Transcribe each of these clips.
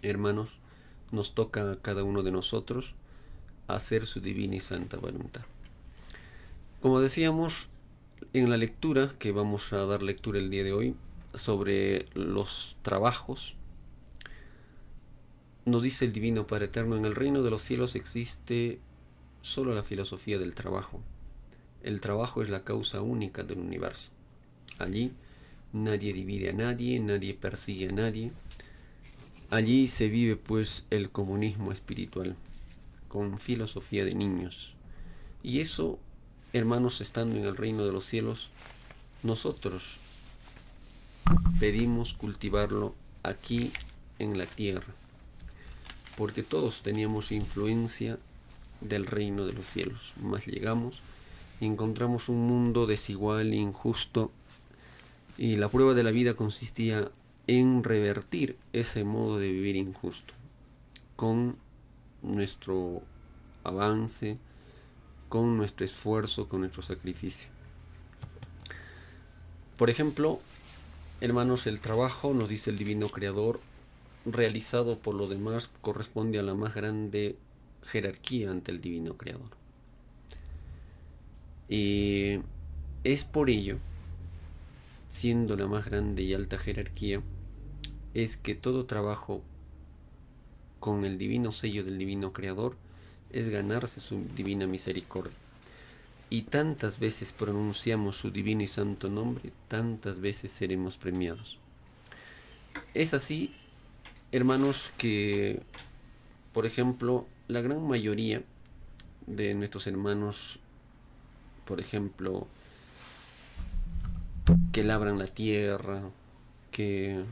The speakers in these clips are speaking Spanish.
hermanos, nos toca a cada uno de nosotros hacer su divina y santa voluntad. Como decíamos en la lectura, que vamos a dar lectura el día de hoy, sobre los trabajos, nos dice el Divino Padre Eterno: en el reino de los cielos existe solo la filosofía del trabajo. El trabajo es la causa única del universo. Allí nadie divide a nadie, nadie persigue a nadie. Allí se vive pues el comunismo espiritual, con filosofía de niños. Y eso, hermanos, estando en el reino de los cielos, nosotros pedimos cultivarlo aquí en la tierra, porque todos teníamos influencia del reino de los cielos, mas llegamos y encontramos un mundo desigual, injusto, y la prueba de la vida consistía en revertir ese modo de vivir injusto con nuestro avance, con nuestro esfuerzo, con nuestro sacrificio. Por ejemplo, hermanos, el trabajo, nos dice el Divino Creador, realizado por los demás, corresponde a la más grande jerarquía ante el Divino Creador. Y es por ello, siendo la más grande y alta jerarquía, es que todo trabajo con el divino sello del Divino Creador es ganarse su divina misericordia. Y tantas veces pronunciamos su divino y santo nombre, tantas veces seremos premiados. Es así, hermanos, que, por ejemplo, la gran mayoría de nuestros hermanos, por ejemplo, que labran la tierra, que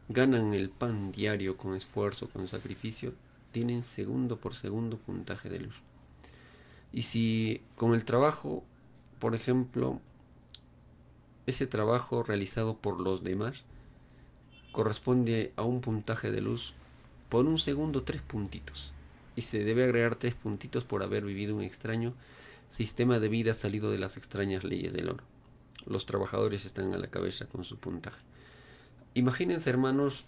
ganan el pan diario con esfuerzo, con sacrificio, tienen segundo por segundo puntaje de luz. Y si con el trabajo, por ejemplo, ese trabajo realizado por los demás corresponde a un puntaje de luz, por un segundo 3 puntitos. Y se debe agregar 3 puntitos por haber vivido un extraño sistema de vida salido de las extrañas leyes del oro. Los trabajadores están a la cabeza con su puntaje. Imagínense, hermanos,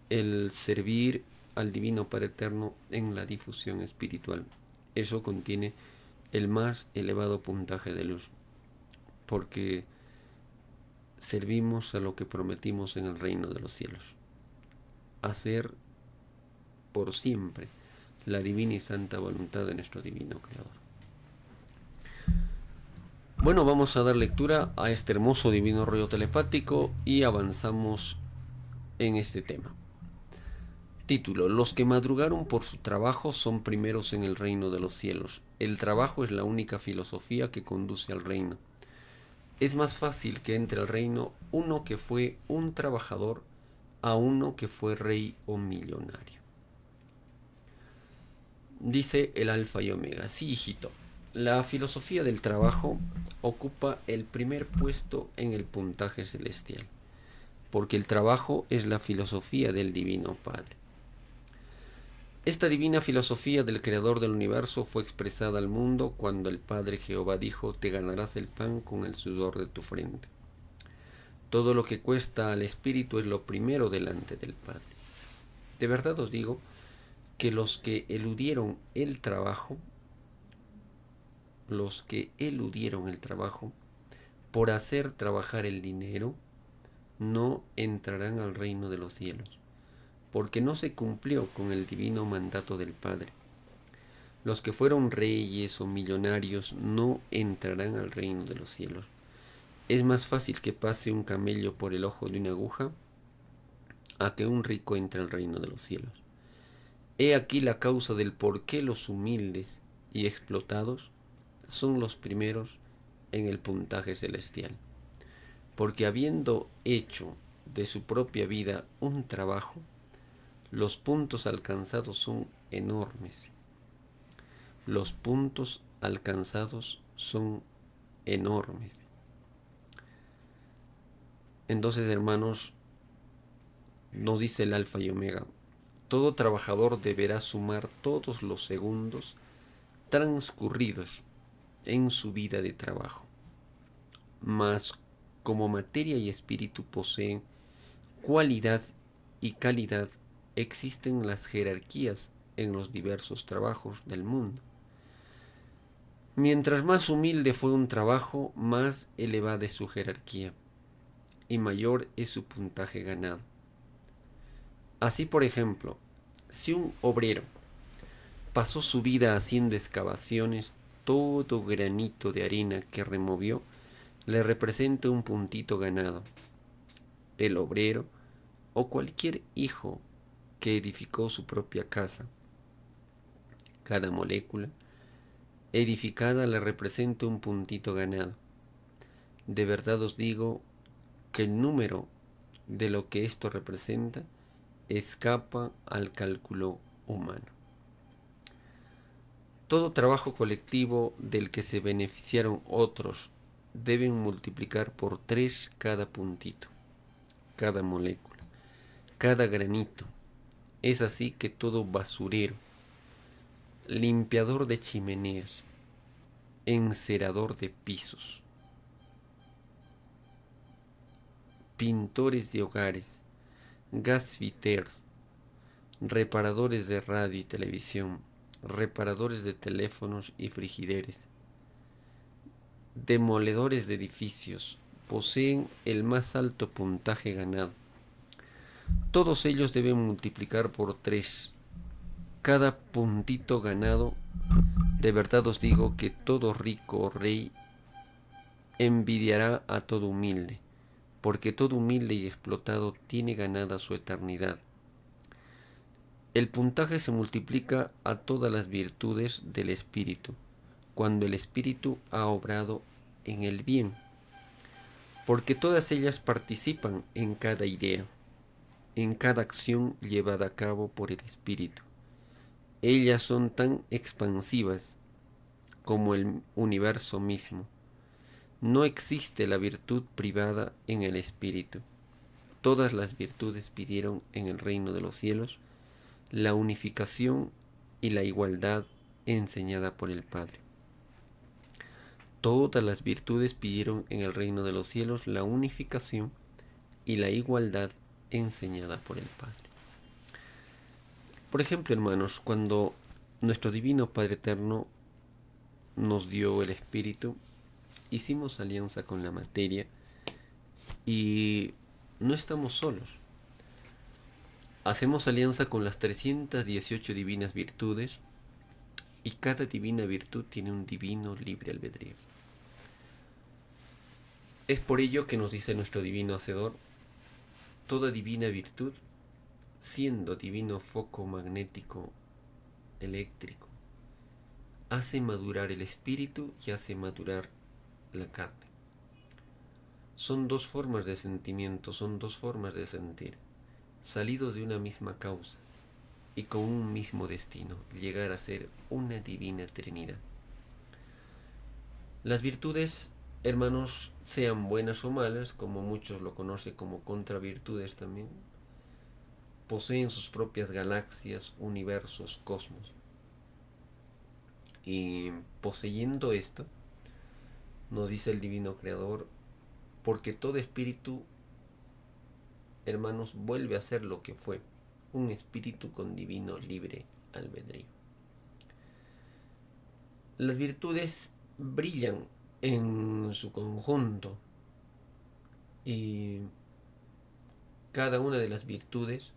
el servir al Divino Padre Eterno en la difusión espiritual. Eso contiene el más elevado puntaje de luz, porque servimos a lo que prometimos en el reino de los cielos: hacer por siempre la divina y santa voluntad de nuestro divino Creador. Bueno, vamos a dar lectura a este hermoso divino rollo telepático y avanzamos en este tema. Título: los que madrugaron por su trabajo son primeros en el reino de los cielos. El trabajo es la única filosofía que conduce al reino. Es más fácil que entre al reino uno que fue un trabajador a uno que fue rey o millonario. Dice el Alfa y Omega: sí, hijito, la filosofía del trabajo ocupa el primer puesto en el puntaje celestial, porque el trabajo es la filosofía del Divino Padre. Esta divina filosofía del Creador del universo fue expresada al mundo cuando el Padre Jehová dijo: te ganarás el pan con el sudor de tu frente. Todo lo que cuesta al espíritu es lo primero delante del Padre. De verdad os digo que los que eludieron el trabajo por hacer trabajar el dinero, no entrarán al reino de los cielos, porque no se cumplió con el divino mandato del Padre. Los que fueron reyes o millonarios no entrarán al reino de los cielos. Es más fácil que pase un camello por el ojo de una aguja a que un rico entre al reino de los cielos. He aquí la causa del por qué los humildes y explotados son los primeros en el puntaje celestial. Porque habiendo hecho de su propia vida un trabajo, los puntos alcanzados son enormes. Los puntos alcanzados son enormes. Entonces, hermanos, nos dice el Alfa y Omega: todo trabajador deberá sumar todos los segundos transcurridos en su vida de trabajo. Mas como materia y espíritu poseen cualidad y calidad existen las jerarquías en los diversos trabajos del mundo. Mientras más humilde fue un trabajo, más elevada es su jerarquía y mayor es su puntaje ganado. Así, por ejemplo, si un obrero pasó su vida haciendo excavaciones, todo granito de arena que removió le representa un puntito ganado. El obrero o cualquier hijo que edificó su propia casa, cada molécula edificada le representa un puntito ganado. De verdad os digo que el número de lo que esto representa escapa al cálculo humano. Todo trabajo colectivo del que se beneficiaron otros deben multiplicar por 3 cada puntito, cada molécula, cada granito. Es así que todo basurero, limpiador de chimeneas, encerador de pisos, pintores de hogares, gasfiteros, reparadores de radio y televisión, reparadores de teléfonos y frigideres, demoledores de edificios, poseen el más alto puntaje ganado. Todos ellos deben multiplicar por 3 cada puntito ganado. De verdad os digo que todo rico o rey envidiará a todo humilde, porque todo humilde y explotado tiene ganada su eternidad. El puntaje se multiplica a todas las virtudes del espíritu, cuando el espíritu ha obrado en el bien, porque todas ellas participan en cada idea, en cada acción llevada a cabo por el espíritu. Ellas son tan expansivas como el universo mismo. No existe la virtud privada en el espíritu. Todas las virtudes pidieron en el reino de los cielos la unificación y la igualdad enseñada por el Padre. Todas las virtudes pidieron en el reino de los cielos la unificación y la igualdad enseñada por el Padre. Por ejemplo, hermanos, cuando nuestro divino Padre Eterno nos dio el Espíritu, hicimos alianza con la materia y no estamos solos. Hacemos alianza con las 318 divinas virtudes y cada divina virtud tiene un divino libre albedrío. Es por ello que nos dice nuestro divino Hacedor, toda divina virtud, siendo divino foco magnético eléctrico, hace madurar el espíritu y hace madurar la carne. Son dos formas de sentimiento, son dos formas de sentir, salidos de una misma causa y con un mismo destino, llegar a ser una divina Trinidad. Las virtudes, hermanos, sean buenas o malas, como muchos lo conocen como contravirtudes también, poseen sus propias galaxias, universos, cosmos. Y poseyendo esto, nos dice el Divino Creador, porque todo espíritu, hermanos, vuelve a ser lo que fue, un espíritu con divino libre albedrío. Las virtudes brillan en su conjunto y cada una de las virtudes,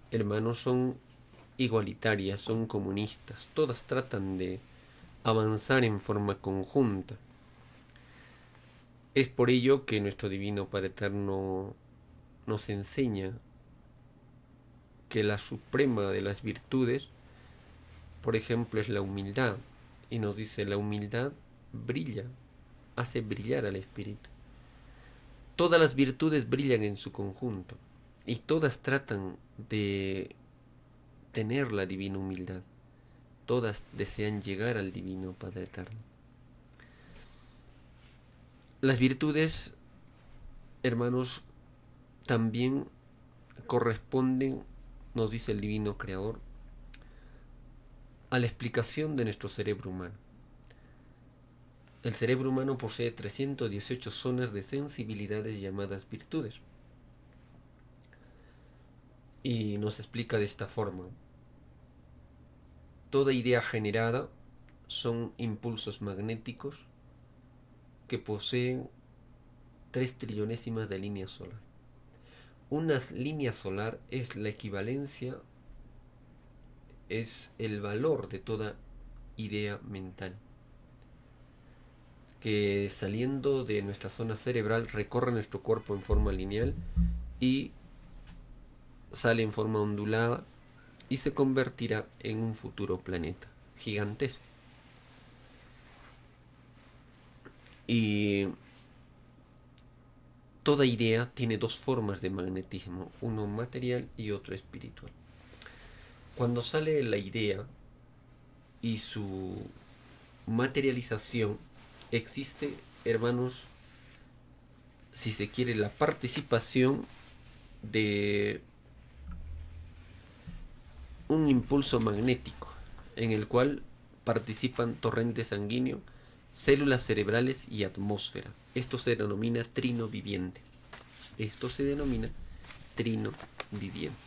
hermanos, son igualitarias, son comunistas, todas tratan de avanzar en forma conjunta. Es por ello que nuestro Divino Padre Eterno nos enseña que la suprema de las virtudes, por ejemplo, es la humildad. Y nos dice, la humildad brilla, hace brillar al espíritu. Todas las virtudes brillan en su conjunto y todas tratan de tener la divina humildad. Todas desean llegar al Divino Padre Eterno. Las virtudes, hermanos, también corresponden, nos dice el Divino Creador, a la explicación de nuestro cerebro humano. El cerebro humano posee 318 zonas de sensibilidades llamadas virtudes. Y nos explica de esta forma: toda idea generada son impulsos magnéticos que poseen 3 trillonésimas de línea solar. Una línea solar es la equivalencia, es el valor de toda idea mental que, saliendo de nuestra zona cerebral, recorre nuestro cuerpo en forma lineal y sale en forma ondulada y se convertirá en un futuro planeta gigantesco. Y toda idea tiene dos formas de magnetismo, uno material y otro espiritual. Cuando sale la idea y su materialización, existe, hermanos, si se quiere, la participación de un impulso magnético en el cual participan torrente sanguíneo, células cerebrales y atmósfera. Esto se denomina trino viviente. Esto se denomina trino viviente.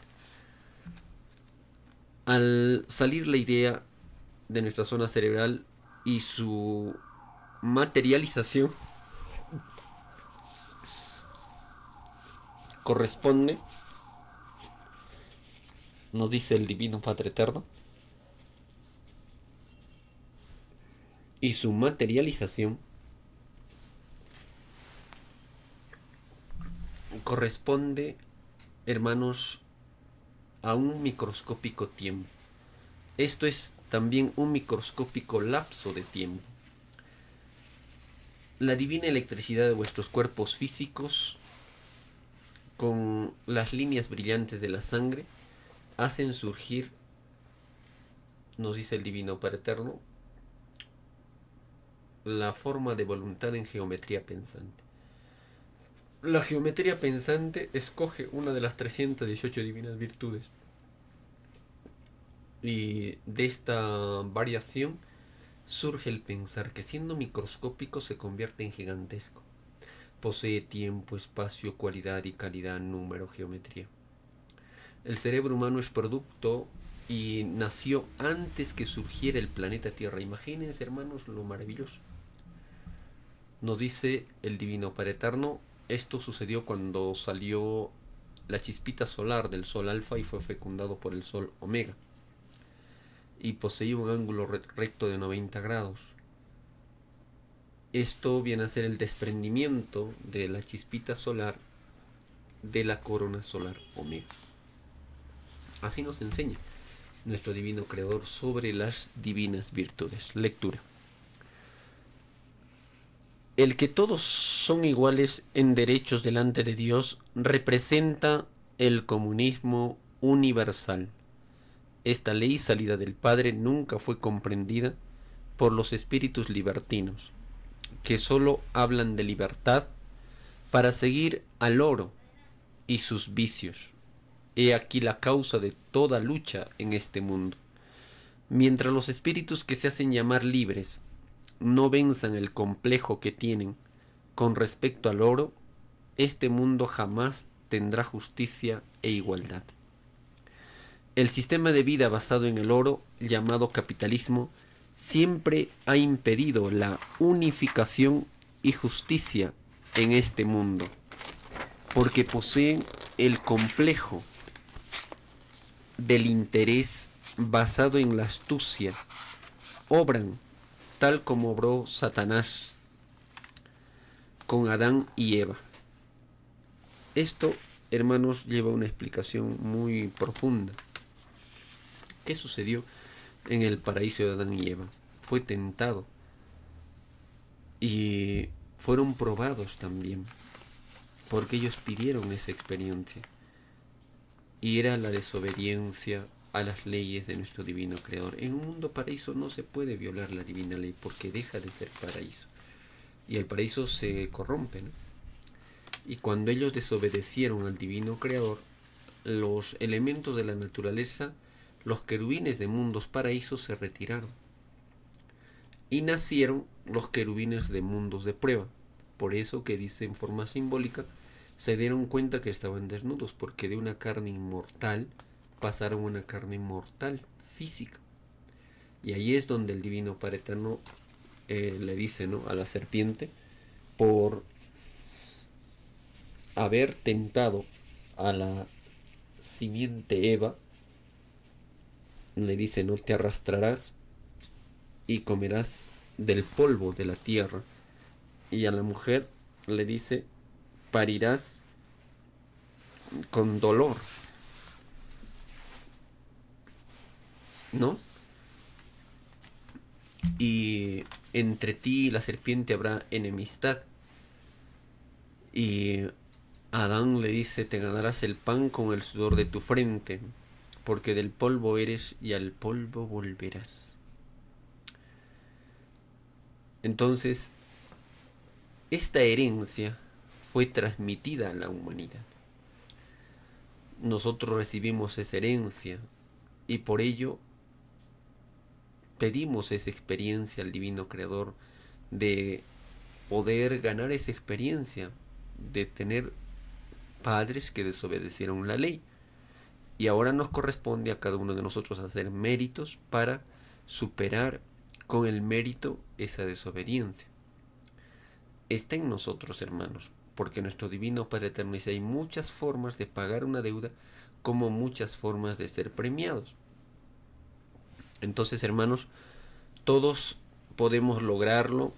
Al salir la idea de nuestra zona cerebral y su materialización, corresponde, nos dice el Divino Padre Eterno, y su materialización corresponde, hermanos, a un microscópico tiempo. Esto es también un microscópico lapso de tiempo. La divina electricidad de vuestros cuerpos físicos, con las líneas brillantes de la sangre, hacen surgir, nos dice el Divino Padre Eterno, la forma de voluntad en geometría pensante. La geometría pensante escoge una de las 318 divinas virtudes. Y de esta variación surge el pensar que, siendo microscópico, se convierte en gigantesco. Posee tiempo, espacio, cualidad y calidad, número, geometría. El cerebro humano es producto y nació antes que surgiera el planeta Tierra. Imagínense, hermanos, lo maravilloso. Nos dice el Divino Padre Eterno, esto sucedió cuando salió la chispita solar del Sol Alfa y fue fecundado por el Sol Omega. Y poseía un ángulo recto de 90 grados. Esto viene a ser el desprendimiento de la chispita solar de la corona solar Omega. Así nos enseña nuestro divino creador sobre las divinas virtudes. Lectura. El que todos son iguales en derechos delante de Dios representa el comunismo universal. Esta ley, salida del Padre, nunca fue comprendida por los espíritus libertinos, que sólo hablan de libertad para seguir al oro y sus vicios. He aquí la causa de toda lucha en este mundo. Mientras los espíritus que se hacen llamar libres no venzan el complejo que tienen con respecto al oro, este mundo jamás tendrá justicia e igualdad. El sistema de vida basado en el oro, llamado capitalismo, siempre ha impedido la unificación y justicia en este mundo, porque poseen el complejo del interés basado en la astucia. Obran tal como obró Satanás con Adán y Eva. Esto, hermanos, lleva una explicación muy profunda. ¿Qué sucedió en el paraíso de Adán y Eva? Fue tentado y fueron probados también, porque ellos pidieron esa experiencia, y era la desobediencia a las leyes de nuestro divino creador. En un mundo paraíso no se puede violar la divina ley, porque deja de ser paraíso y el paraíso se corrompe, ¿no? Y cuando ellos desobedecieron al divino creador, los elementos de la naturaleza, los querubines de mundos paraísos, se retiraron y nacieron los querubines de mundos de prueba. Por eso que dice en forma simbólica se dieron cuenta que estaban desnudos, porque de una carne inmortal pasaron a una carne mortal, física. Y ahí es donde el Divino Padre Eterno le dice, ¿no?, a la serpiente, por haber tentado a la simiente Eva, le dice, no te arrastrarás y comerás del polvo de la tierra. Y a la mujer le dice, parirás con dolor, ¿no? Y entre ti y la serpiente habrá enemistad. Y Adán le dice, te ganarás el pan con el sudor de tu frente, porque del polvo eres y al polvo volverás. Entonces, esta herencia fue transmitida a la humanidad. Nosotros recibimos esa herencia y por ello pedimos esa experiencia al Divino Creador, de poder ganar esa experiencia, de tener padres que desobedecieron la ley. Y ahora nos corresponde a cada uno de nosotros hacer méritos para superar con el mérito esa desobediencia. Está en nosotros, hermanos, porque nuestro Divino Padre Eterno dice, hay muchas formas de pagar una deuda, como muchas formas de ser premiados. Entonces, hermanos, todos podemos lograrlo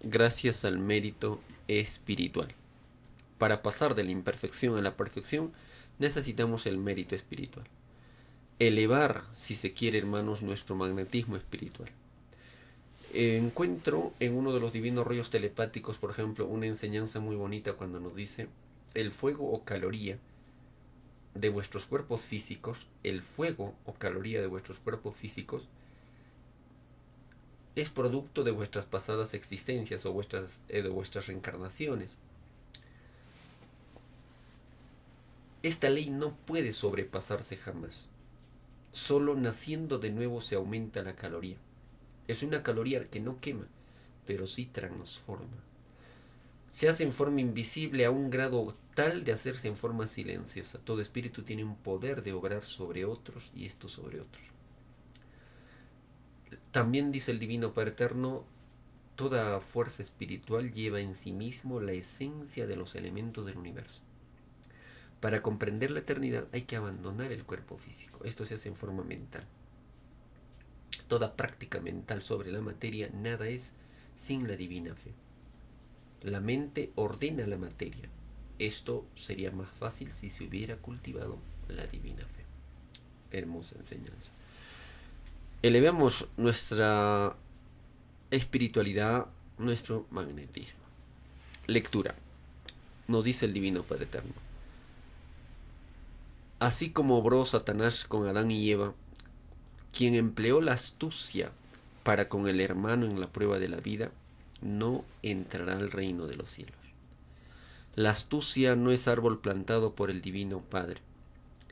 gracias al mérito espiritual. Para pasar de la imperfección a la perfección, necesitamos el mérito espiritual. Elevar, si se quiere, hermanos, nuestro magnetismo espiritual. Encuentro en uno de los divinos rollos telepáticos, por ejemplo, una enseñanza muy bonita cuando nos dice, el fuego o caloría de vuestros cuerpos físicos, el fuego o caloría de vuestros cuerpos físicos, es producto de vuestras pasadas existencias o de vuestras reencarnaciones. Esta ley no puede sobrepasarse jamás. Solo naciendo de nuevo se aumenta la caloría. Es una caloría que no quema, pero sí transforma. Se hace en forma invisible a un grado tal de hacerse en forma silenciosa. Todo espíritu tiene un poder de obrar sobre otros y estos sobre otros. También dice el Divino Padre Eterno, toda fuerza espiritual lleva en sí mismo la esencia de los elementos del universo. Para comprender la eternidad hay que abandonar el cuerpo físico. Esto se hace en forma mental. Toda práctica mental sobre la materia nada es sin la divina fe. La mente ordena la materia. Esto sería más fácil si se hubiera cultivado la divina fe. Hermosa enseñanza. Elevemos nuestra espiritualidad, nuestro magnetismo. Lectura. Nos dice el Divino Padre Eterno. Así como obró Satanás con Adán y Eva, quien empleó la astucia para con el hermano en la prueba de la vida, no entrará al reino de los cielos. La astucia no es árbol plantado por el Divino Padre,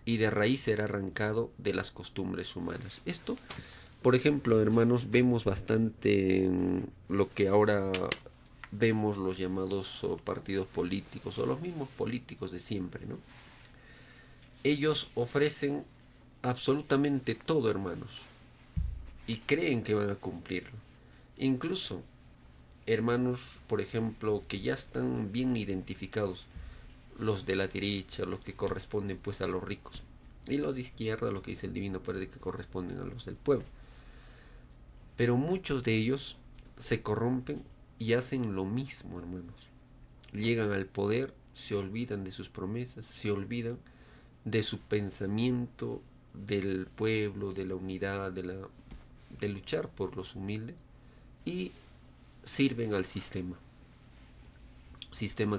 y de raíz será arrancado de las costumbres humanas. Esto, por ejemplo, hermanos, vemos bastante en lo que ahora vemos los llamados partidos políticos, o los mismos políticos de siempre, ¿no? Ellos ofrecen absolutamente todo, hermanos, y creen que van a cumplirlo. Incluso hermanos, por ejemplo, que ya están bien identificados, los de la derecha, los que corresponden pues a los ricos, y los de izquierda, lo que dice el Divino Padre, que corresponden a los del pueblo. Pero muchos de ellos se corrompen y hacen lo mismo, hermanos. Llegan al poder, se olvidan de sus promesas, se olvidan de su pensamiento del pueblo, de la unidad, de luchar por los humildes, y sirven al sistema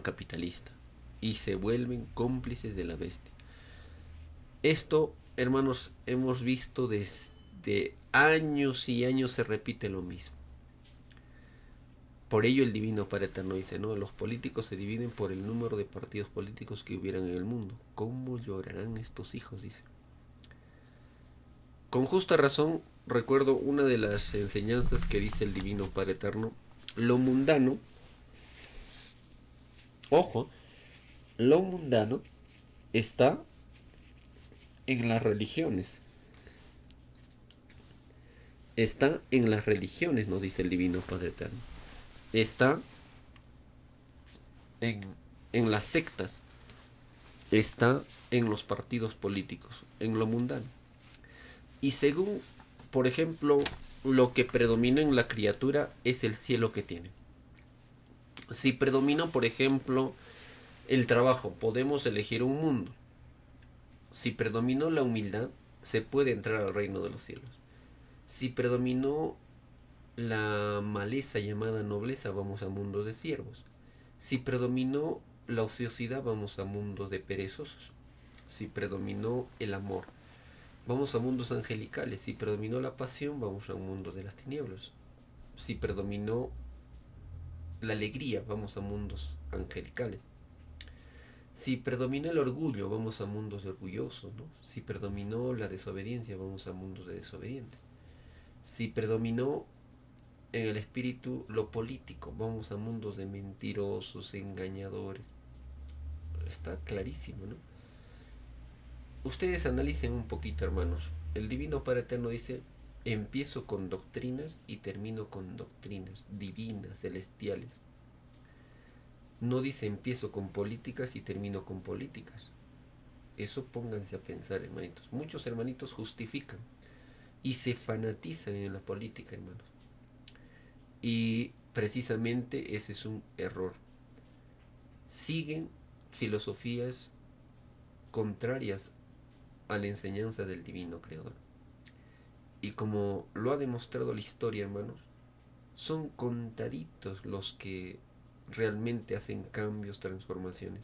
capitalista, y se vuelven cómplices de la bestia. Esto, hermanos, hemos visto desde años y años, se repite lo mismo. Por ello el Divino Padre Eterno dice, ¿no? Los políticos se dividen por el número de partidos políticos que hubieran en el mundo. ¿Cómo llorarán estos hijos?, dice. Con justa razón, recuerdo una de las enseñanzas que dice el Divino Padre Eterno. Lo mundano, ojo, Lo mundano está en las religiones. Está en las religiones, nos dice el Divino Padre Eterno. Está en, en las sectas. Está en los partidos políticos, en lo mundano. Y según, por ejemplo, lo que predomina en la criatura es el cielo que tiene. Si predomina, por ejemplo, el trabajo, podemos elegir un mundo. Si predominó la humildad, se puede entrar al reino de los cielos. Si predominó la maleza llamada nobleza, vamos a mundos de siervos. Si predominó la ociosidad, vamos a mundos de perezosos. Si predominó el amor, vamos a mundos angelicales. Si predominó la pasión, vamos a un mundo de las tinieblas. Si predominó la alegría, vamos a mundos angelicales. Si predominó el orgullo, vamos a mundos de orgullosos, ¿no? Si predominó la desobediencia, vamos a mundos de desobedientes. Si predominó en el espíritu lo político, vamos a mundos de mentirosos, engañadores. Está clarísimo, ¿no? Ustedes analicen un poquito, hermanos. El Divino Padre Eterno dice, empiezo con doctrinas y termino con doctrinas divinas, celestiales. No dice empiezo con políticas y termino con políticas. Eso pónganse a pensar, hermanitos. Muchos hermanitos justifican y se fanatizan en la política, hermanos. Y precisamente ese es un error. Siguen filosofías contrarias a la enseñanza del divino creador. Y como lo ha demostrado la historia, hermanos, son contaditos los que realmente hacen cambios, transformaciones.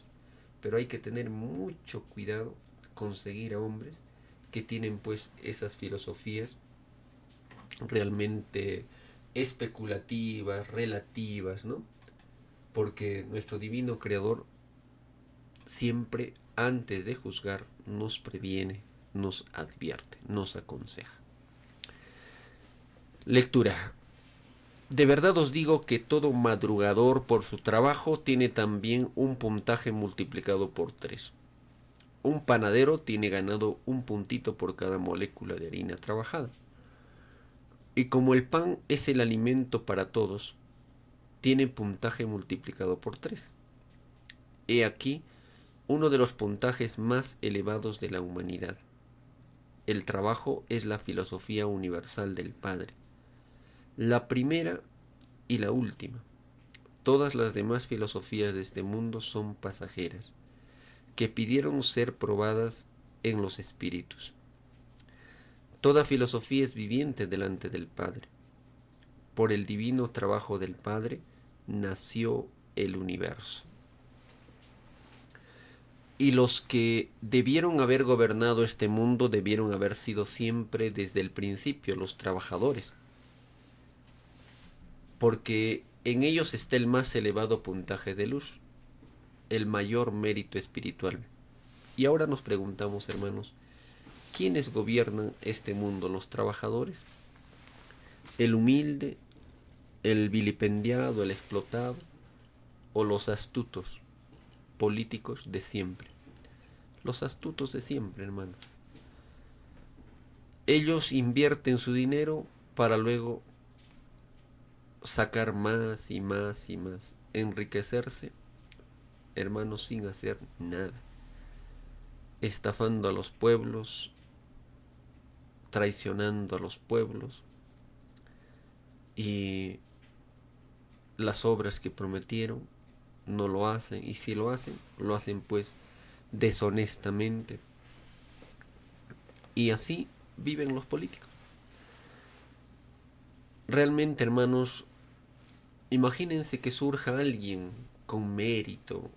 Pero hay que tener mucho cuidado con seguir a hombres que tienen pues esas filosofías realmente especulativas, relativas, ¿no? Porque nuestro divino creador siempre antes de juzgar nos previene, nos advierte, nos aconseja. Lectura. De verdad os digo que todo madrugador por su trabajo tiene también un puntaje multiplicado por 3. Un panadero tiene ganado un puntito por cada molécula de harina trabajada. Y como el pan es el alimento para todos, tiene puntaje multiplicado por 3. He aquí uno de los puntajes más elevados de la humanidad. El trabajo es la filosofía universal del Padre. La primera y la última. Todas las demás filosofías de este mundo son pasajeras, que pidieron ser probadas en los espíritus. Toda filosofía es viviente delante del Padre. Por el divino trabajo del Padre nació el universo. Y los que debieron haber gobernado este mundo debieron haber sido siempre desde el principio los trabajadores, porque en ellos está el más elevado puntaje de luz, el mayor mérito espiritual. Y ahora nos preguntamos, hermanos, ¿quiénes gobiernan este mundo? ¿Los trabajadores? ¿El humilde, el vilipendiado, el explotado? ¿O los astutos políticos de siempre? Los astutos de siempre, hermanos. Ellos invierten su dinero para luego sacar más y más y más, enriquecerse, hermanos, sin hacer nada, estafando a los pueblos, traicionando a los pueblos, y las obras que prometieron no lo hacen, y si lo hacen pues deshonestamente, y así viven los políticos. Realmente, hermanos, imagínense que surja alguien con mérito,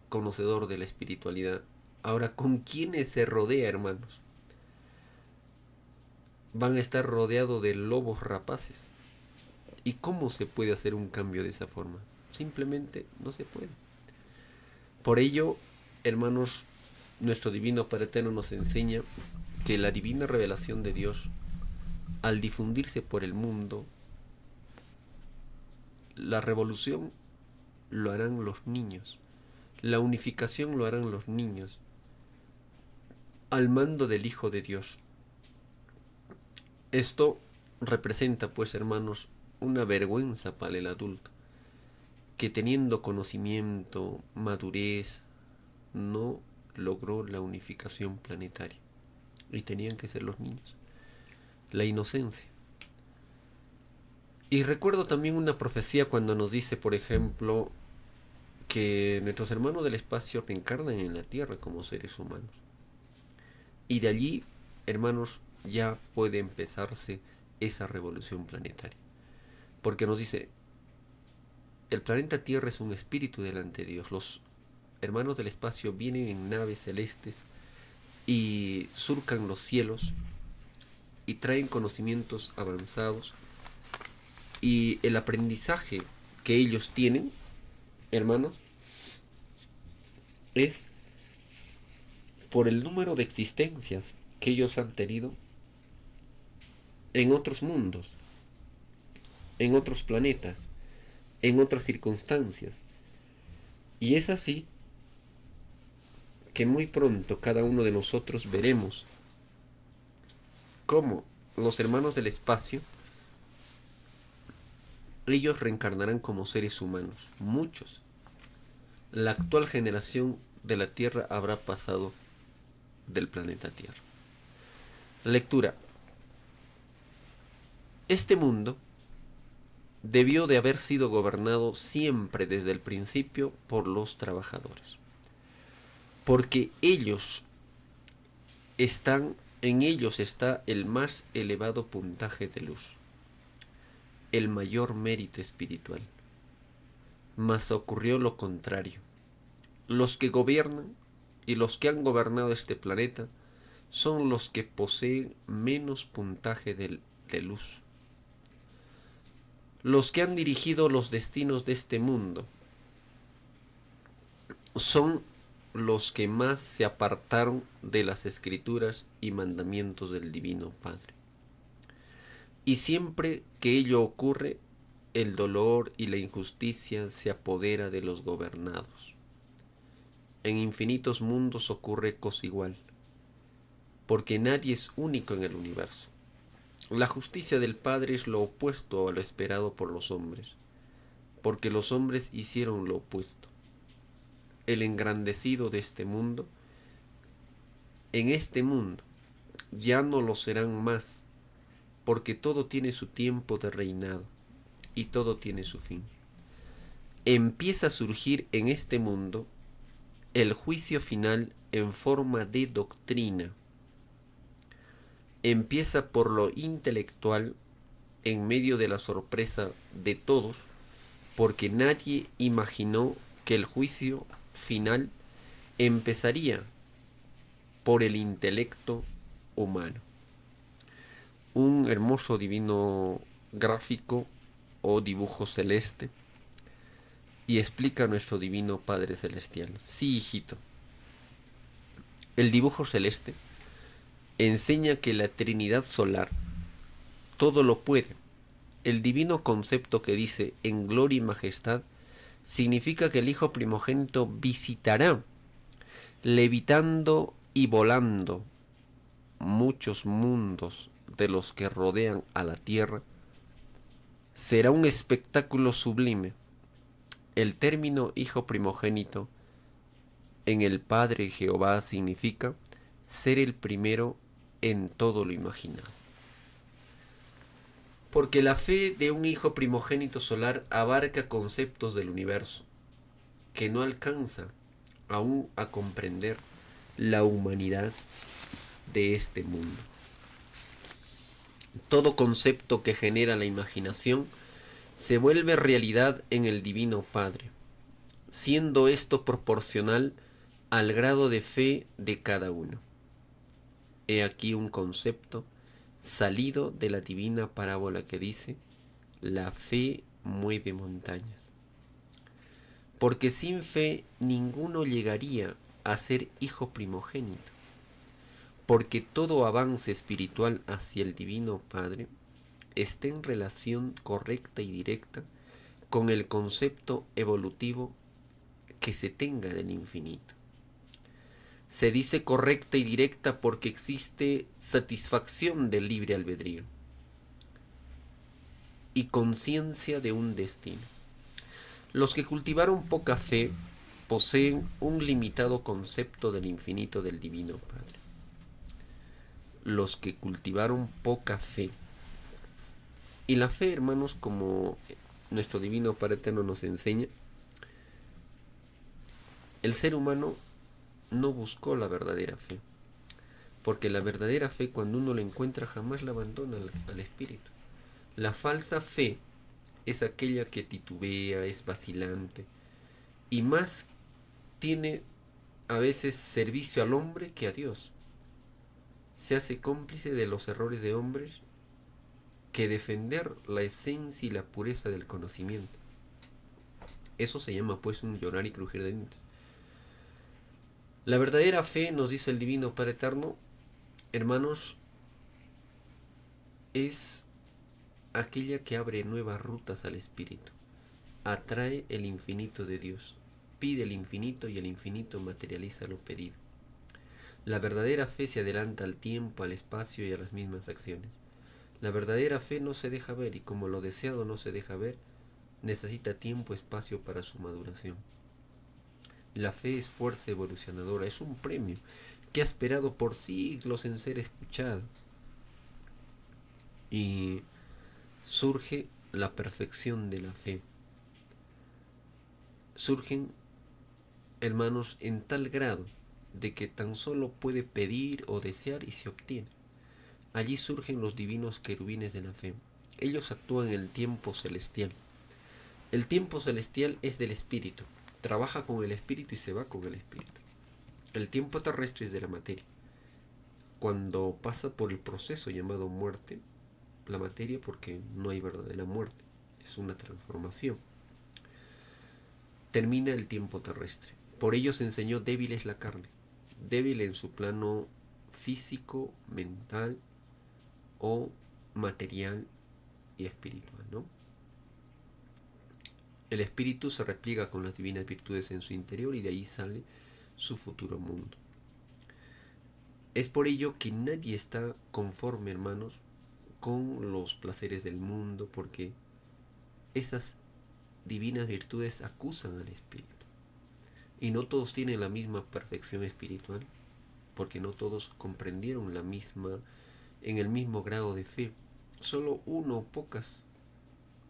conocedor de la espiritualidad. Ahora, ¿con quiénes se rodea, hermanos? Van a estar rodeados de lobos rapaces. ¿Y cómo se puede hacer un cambio de esa forma? Simplemente no se puede. Por ello, hermanos, nuestro Divino Padre Eterno nos enseña que la divina revelación de Dios, al difundirse por el mundo, la revolución lo harán los niños. La unificación lo harán los niños, al mando del Hijo de Dios. Esto representa, pues, hermanos, una vergüenza para el adulto, que teniendo conocimiento, madurez, no logró la unificación planetaria. Y tenían que ser los niños. La inocencia. Y recuerdo también una profecía cuando nos dice, por ejemplo, que nuestros hermanos del espacio reencarnan en la Tierra como seres humanos. Y de allí, hermanos, ya puede empezarse esa revolución planetaria. Porque nos dice, el planeta Tierra es un espíritu delante de Dios. Los hermanos del espacio vienen en naves celestes y surcan los cielos y traen conocimientos avanzados. Y el aprendizaje que ellos tienen, hermanos, es por el número de existencias que ellos han tenido en otros mundos, en otros planetas, en otras circunstancias. Y es así que muy pronto cada uno de nosotros veremos cómo los hermanos del espacio, ellos reencarnarán como seres humanos, muchos. La actual generación de la Tierra habrá pasado del planeta Tierra. Lectura. Este mundo debió de haber sido gobernado siempre desde el principio por los trabajadores, porque en ellos está el más elevado puntaje de luz, el mayor mérito espiritual. Mas ocurrió lo contrario. Los que gobiernan y los que han gobernado este planeta son los que poseen menos puntaje de luz. Los que han dirigido los destinos de este mundo son los que más se apartaron de las escrituras y mandamientos del Divino Padre. Y siempre que ello ocurre, el dolor y la injusticia se apodera de los gobernados. En infinitos mundos ocurre cosa igual, porque nadie es único en el universo. La justicia del Padre es lo opuesto a lo esperado por los hombres, porque los hombres hicieron lo opuesto. El engrandecido de este mundo, en este mundo, ya no lo serán más, porque todo tiene su tiempo de reinado y todo tiene su fin. Empieza a surgir en este mundo el juicio final en forma de doctrina. Empieza por lo intelectual en medio de la sorpresa de todos, porque nadie imaginó que el juicio final empezaría por el intelecto humano. Un hermoso divino gráfico o dibujo celeste y explica a nuestro divino Padre Celestial. Sí, hijito, el dibujo celeste enseña que la Trinidad solar todo lo puede. El divino concepto que dice en gloria y majestad significa que el Hijo primogénito visitará, levitando y volando, muchos mundos de los que rodean a la tierra. Será un espectáculo sublime. El término Hijo primogénito en el Padre Jehová significa ser el primero en todo lo imaginado. Porque la fe de un Hijo primogénito solar abarca conceptos del universo que no alcanza aún a comprender la humanidad de este mundo. Todo concepto que genera la imaginación se vuelve realidad en el Divino Padre, siendo esto proporcional al grado de fe de cada uno. He aquí un concepto salido de la divina parábola que dice: la fe mueve montañas. Porque sin fe ninguno llegaría a ser hijo primogénito, porque todo avance espiritual hacia el Divino Padre está en relación correcta y directa con el concepto evolutivo que se tenga del infinito. Se dice correcta y directa porque existe satisfacción del libre albedrío y conciencia de un destino. Los que cultivaron poca fe poseen un limitado concepto del infinito del Divino Padre. Los que cultivaron poca fe. Y la fe, hermanos, como nuestro Divino Padre Eterno nos enseña, el ser humano no buscó la verdadera fe. Porque la verdadera fe, cuando uno la encuentra, jamás la abandona al espíritu. La falsa fe es aquella que titubea, es vacilante y más tiene a veces servicio al hombre que a Dios. Se hace cómplice de los errores de hombres que defender la esencia y la pureza del conocimiento. Eso se llama pues un llorar y crujir de dientes. La verdadera fe, nos dice el Divino Padre Eterno, hermanos, es aquella que abre nuevas rutas al espíritu, atrae el infinito de Dios, pide el infinito y el infinito materializa lo pedido. La verdadera fe se adelanta al tiempo, al espacio y a las mismas acciones. La verdadera fe no se deja ver y como lo deseado no se deja ver, necesita tiempo, espacio para su maduración. La fe es fuerza evolucionadora, es un premio que ha esperado por siglos en ser escuchado. Y surge la perfección de la fe. Surgen, hermanos, en tal grado de que tan solo puede pedir o desear y se obtiene. Allí surgen los divinos querubines de la fe. Ellos actúan en el tiempo celestial. El tiempo celestial es del espíritu. Trabaja con el espíritu y se va con el espíritu. El tiempo terrestre es de la materia. Cuando pasa por el proceso llamado muerte, la materia, porque no hay verdadera muerte, es una transformación, termina el tiempo terrestre. Por ello se enseñó débil es la carne, débil en su plano físico, mental o material y espiritual, ¿no? El espíritu se repliega con las divinas virtudes en su interior y de ahí sale su futuro mundo. Es por ello que nadie está conforme, hermanos, con los placeres del mundo, porque esas divinas virtudes acusan al espíritu. Y no todos tienen la misma perfección espiritual, porque no todos comprendieron en el mismo grado de fe. Solo uno o pocas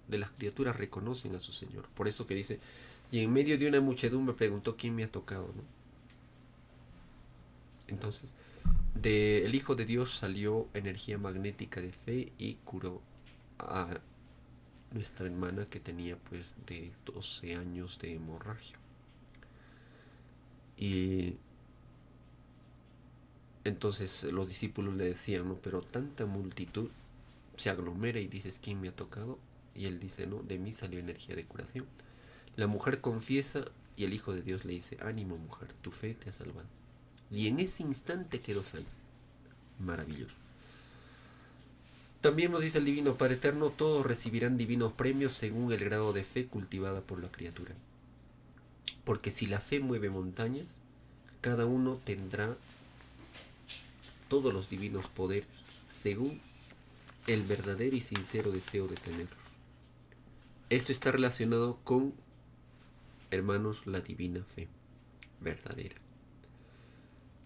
de las criaturas reconocen a su Señor. Por eso que dice, y en medio de una muchedumbre preguntó quién me ha tocado, ¿no? Entonces, del Hijo de Dios salió energía magnética de fe y curó a nuestra hermana que tenía pues de 12 años de hemorragia. Y entonces los discípulos le decían, no, pero tanta multitud se aglomera y dices, ¿quién me ha tocado? Y él dice, no, de mí salió energía de curación. La mujer confiesa y el Hijo de Dios le dice, ánimo mujer, tu fe te ha salvado. Y en ese instante quedó sana. Maravilloso. También nos dice el Divino Padre Eterno, todos recibirán divinos premios según el grado de fe cultivada por la criatura. Porque si la fe mueve montañas, cada uno tendrá todos los divinos poderes según el verdadero y sincero deseo de tenerlos. Esto está relacionado con, hermanos, la divina fe verdadera.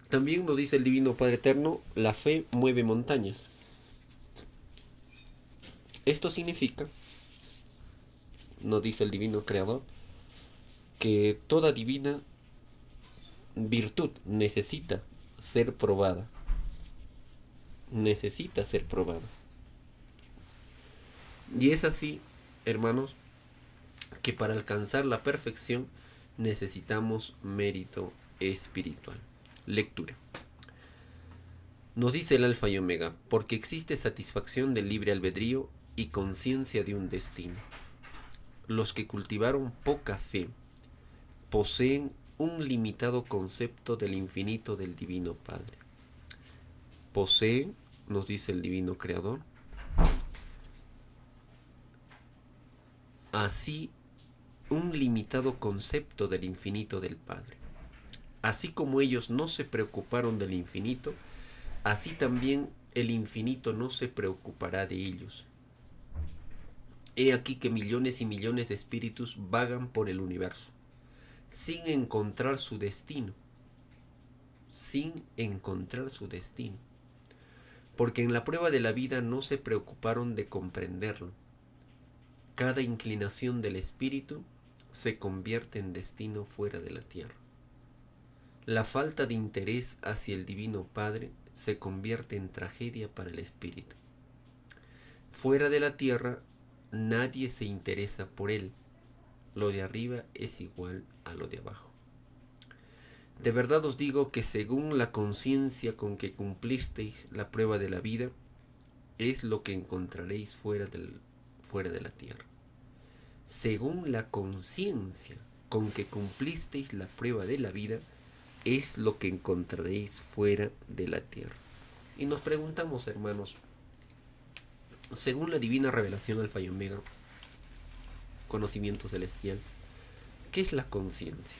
También nos dice el Divino Padre Eterno, la fe mueve montañas. Esto significa, nos dice el Divino Creador, que toda divina virtud necesita ser probada. Necesita ser probada. Y es así, hermanos, que para alcanzar la perfección necesitamos mérito espiritual. Lectura. Nos dice el Alfa y Omega, porque existe satisfacción del libre albedrío y conciencia de un destino. Los que cultivaron poca fe poseen un limitado concepto del infinito del Divino Padre. Poseen, nos dice el Divino Creador, así un limitado concepto del infinito del Padre. Así como ellos no se preocuparon del infinito, así también el infinito no se preocupará de ellos. He aquí que millones y millones de espíritus vagan por el universo, sin encontrar su destino, sin encontrar su destino, porque en la prueba de la vida no se preocuparon de comprenderlo. Cada inclinación del espíritu se convierte en destino fuera de la tierra. La falta de interés hacia el Divino Padre se convierte en tragedia para el espíritu. Fuera de la tierra, nadie se interesa por él. Lo de arriba es igual a lo de abajo. De verdad os digo que según la conciencia con que cumplisteis la prueba de la vida, es lo que encontraréis fuera de la tierra. Según la conciencia con que cumplisteis la prueba de la vida, es lo que encontraréis fuera de la tierra. Y nos preguntamos, hermanos, según la divina revelación Alfa y Omega, conocimiento celestial, ¿qué es la conciencia?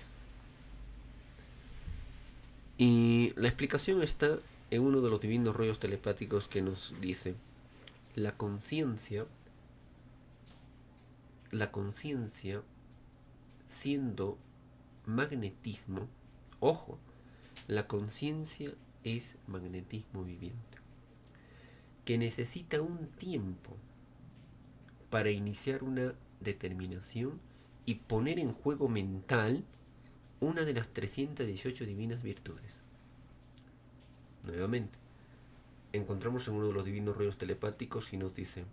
Y la explicación está en uno de los divinos rollos telepáticos que nos dice: la conciencia siendo magnetismo, ojo, la conciencia es magnetismo viviente, que necesita un tiempo para iniciar una determinación y poner en juego mental una de las 318 divinas virtudes. Nuevamente, encontramos en uno de los divinos rollos telepáticos y nos dice: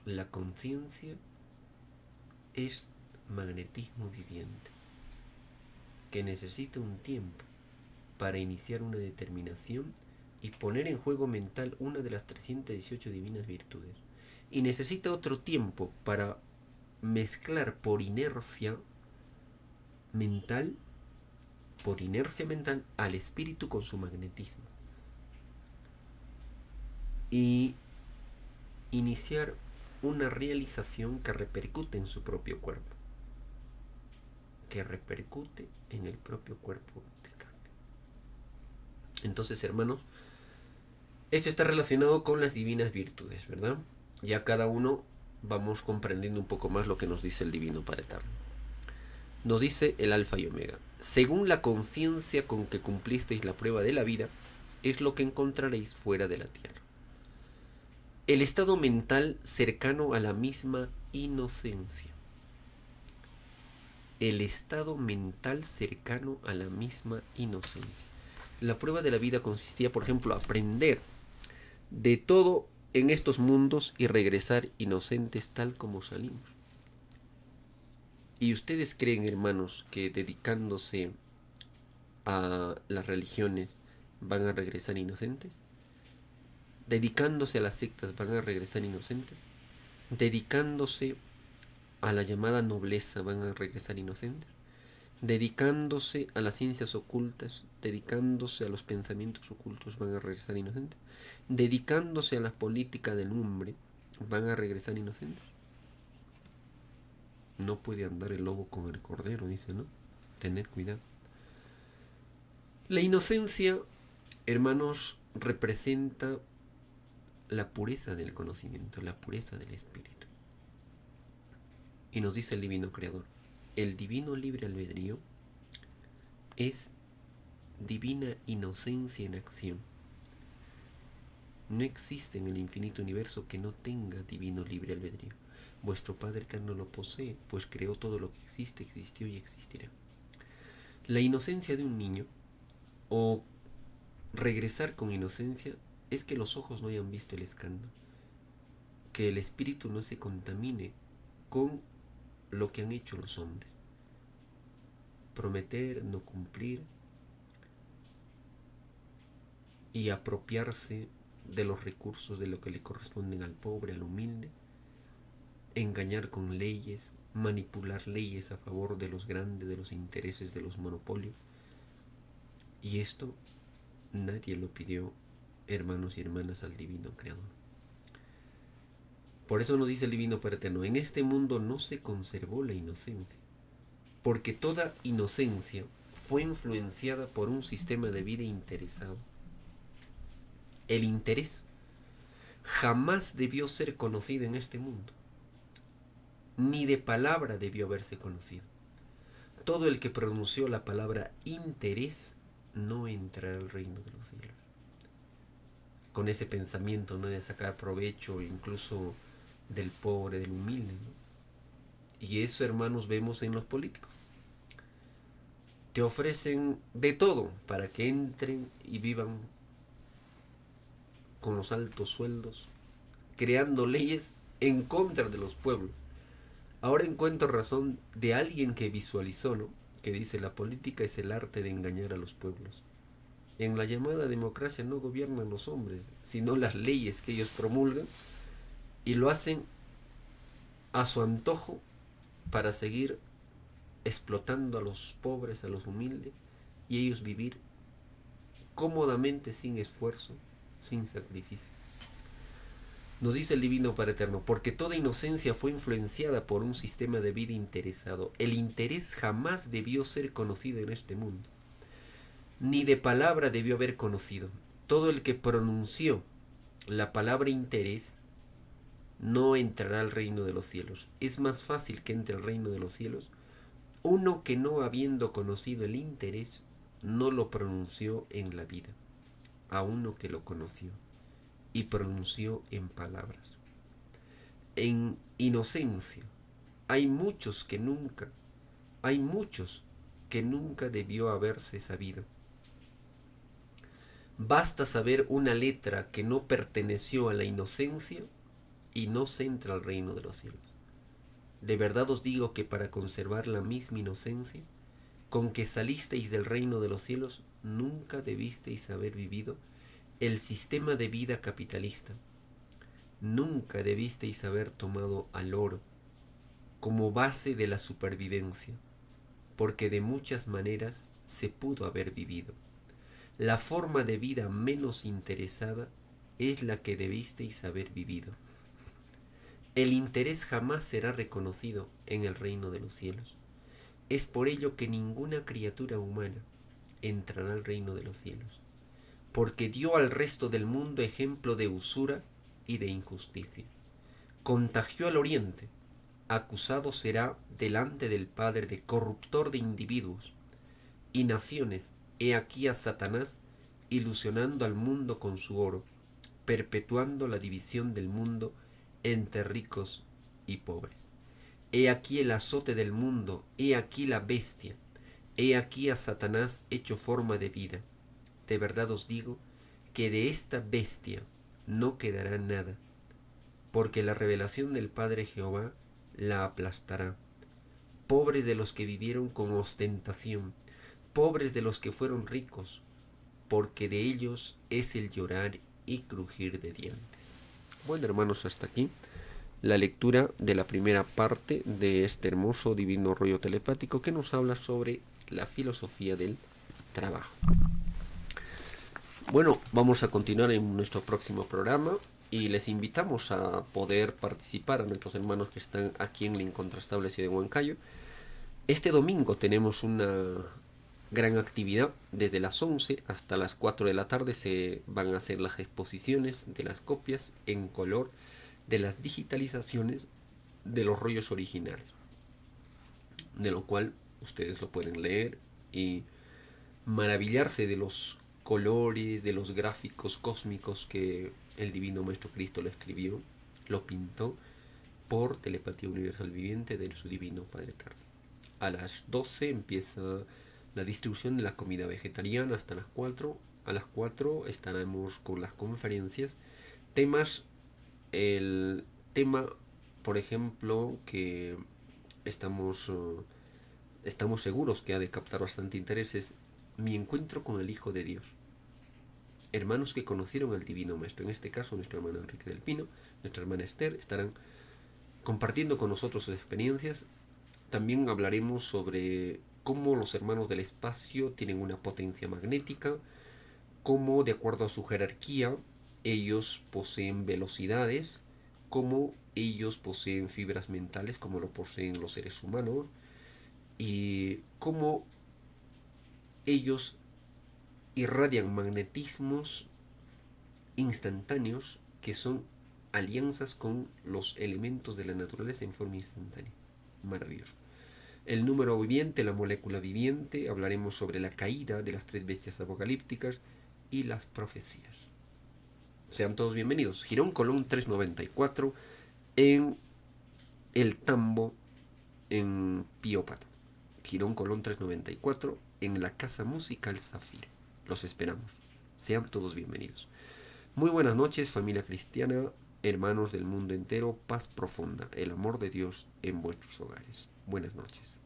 la conciencia es magnetismo viviente, que necesita un tiempo para iniciar una determinación y poner en juego mental una de las 318 divinas virtudes. Y necesita otro tiempo para mezclar por inercia mental al espíritu con su magnetismo. Y iniciar una realización que repercute en su propio cuerpo. Que repercute en el propio cuerpo de carne. Entonces, hermanos, esto está relacionado con las divinas virtudes, ¿verdad? Ya cada uno vamos comprendiendo un poco más lo que nos dice el Divino Padre Eterno. Nos dice el Alfa y Omega: según la conciencia con que cumplisteis la prueba de la vida, es lo que encontraréis fuera de la tierra. El estado mental cercano a la misma inocencia. El estado mental cercano a la misma inocencia. La prueba de la vida consistía, por ejemplo, aprender de todo en estos mundos y regresar inocentes tal como salimos. ¿Y ustedes creen, hermanos, que dedicándose a las religiones van a regresar inocentes? ¿Dedicándose a las sectas van a regresar inocentes? ¿Dedicándose a la llamada nobleza van a regresar inocentes? ¿Dedicándose a las ciencias ocultas, dedicándose a los pensamientos ocultos van a regresar inocentes? ¿Dedicándose a la política del hombre van a regresar inocentes? No puede andar el lobo con el cordero, dice, ¿no? Tener cuidado. La inocencia, hermanos, representa la pureza del conocimiento, la pureza del espíritu. Y nos dice el divino creador: el divino libre albedrío es divina inocencia en acción. No existe en el infinito universo que no tenga divino libre albedrío. Vuestro Padre eterno lo posee, pues creó todo lo que existe, existió y existirá. La inocencia de un niño, o regresar con inocencia, es que los ojos no hayan visto el escándalo, que el espíritu no se contamine con lo que han hecho los hombres. Prometer, no cumplir, y apropiarse de los recursos de lo que le corresponden al pobre, al humilde, engañar con leyes, manipular leyes a favor de los grandes, de los intereses de los monopolios. Y esto nadie lo pidió, hermanos y hermanas, al divino creador. Por eso nos dice el divino Padre Eterno: en este mundo no se conservó la inocencia. porque toda inocencia fue influenciada por un sistema de vida interesado. El interés jamás debió ser conocido en este mundo, ni de palabra debió haberse conocido. Todo el que pronunció la palabra interés no entrará al reino de los cielos. Con ese pensamiento, no de sacar provecho incluso del pobre, del humilde, ¿no? Y eso, hermanos, vemos en los políticos. Te ofrecen de todo para que entren y vivan con los altos sueldos, creando leyes en contra de los pueblos. Ahora encuentro razón de alguien que visualizó, ¿no? Que dice: la política es el arte de engañar a los pueblos. En la llamada democracia no gobiernan los hombres, sino las leyes que ellos promulgan, y lo hacen a su antojo para seguir explotando a los pobres, a los humildes, y ellos vivir cómodamente, sin esfuerzo, sin sacrificio. Nos dice el Divino Padre Eterno: porque toda inocencia fue influenciada por un sistema de vida interesado. El interés jamás debió ser conocido en este mundo, ni de palabra debió haber conocido. Todo el que pronunció la palabra interés no entrará al reino de los cielos. Es más fácil que entre al reino de los cielos uno que, no habiendo conocido el interés, no lo pronunció en la vida, a uno que lo conoció y pronunció en palabras. En inocencia hay muchos que nunca debió haberse sabido. Basta saber una letra que no perteneció a la inocencia y no se entra al reino de los cielos. De verdad os digo que para conservar la misma inocencia con que salisteis del reino de los cielos, nunca debisteis haber vivido el sistema de vida capitalista. Nunca debisteis haber tomado al oro como base de la supervivencia, porque de muchas maneras se pudo haber vivido. La forma de vida menos interesada es la que debisteis haber vivido. El interés jamás será reconocido en el reino de los cielos. Es por ello que ninguna criatura humana entrará al reino de los cielos, porque dio al resto del mundo ejemplo de usura y de injusticia. Contagió al oriente, acusado será delante del Padre de corruptor de individuos y naciones. He aquí a Satanás ilusionando al mundo con su oro, perpetuando la división del mundo entre ricos y pobres. He aquí el azote del mundo, he aquí la bestia, he aquí a Satanás hecho forma de vida. De verdad os digo que de esta bestia no quedará nada, porque la revelación del Padre Jehová la aplastará. Pobres de los que vivieron con ostentación, pobres de los que fueron ricos, porque de ellos es el llorar y crujir de dientes. Bueno, hermanos, hasta aquí la lectura de la primera parte de este hermoso divino rollo telepático que nos habla sobre la filosofía del trabajo. Bueno, vamos a continuar en nuestro próximo programa y les invitamos a poder participar, a nuestros hermanos que están aquí en la incontrastable ciudad de Huancayo. Este domingo tenemos una gran actividad. Desde las 11 hasta las 4 de la tarde se van a hacer las exposiciones de las copias en color de las digitalizaciones de los rollos originales, de lo cual ustedes lo pueden leer y maravillarse de los colores, de los gráficos cósmicos que el Divino Maestro Cristo lo escribió, lo pintó por telepatía universal viviente de su Divino Padre Eterno. A las 12 empieza la distribución de la comida vegetariana hasta las 4. A las 4 estaremos con las conferencias. Temas, el tema, por ejemplo, que estamos seguros que ha de captar bastante interés es mi encuentro con el Hijo de Dios. Hermanos que conocieron al Divino Maestro, en este caso nuestro hermano Enrique del Pino, nuestra hermana Esther, estarán compartiendo con nosotros sus experiencias. También hablaremos sobre cómo los hermanos del espacio tienen una potencia magnética, cómo de acuerdo a su jerarquía ellos poseen velocidades, cómo ellos poseen fibras mentales como lo poseen los seres humanos, y cómo ellos irradian magnetismos instantáneos que son alianzas con los elementos de la naturaleza en forma instantánea. Maravilloso. El número viviente, la molécula viviente, hablaremos sobre la caída de las tres bestias apocalípticas y las profecías. Sean todos bienvenidos. Girón Colón 394 en El Tambo, en Pío Pato. Girón Colón 394 en la Casa Musical Zafiro. Los esperamos. Sean todos bienvenidos. Muy buenas noches, familia cristiana, hermanos del mundo entero, paz profunda, el amor de Dios en vuestros hogares. Buenas noches.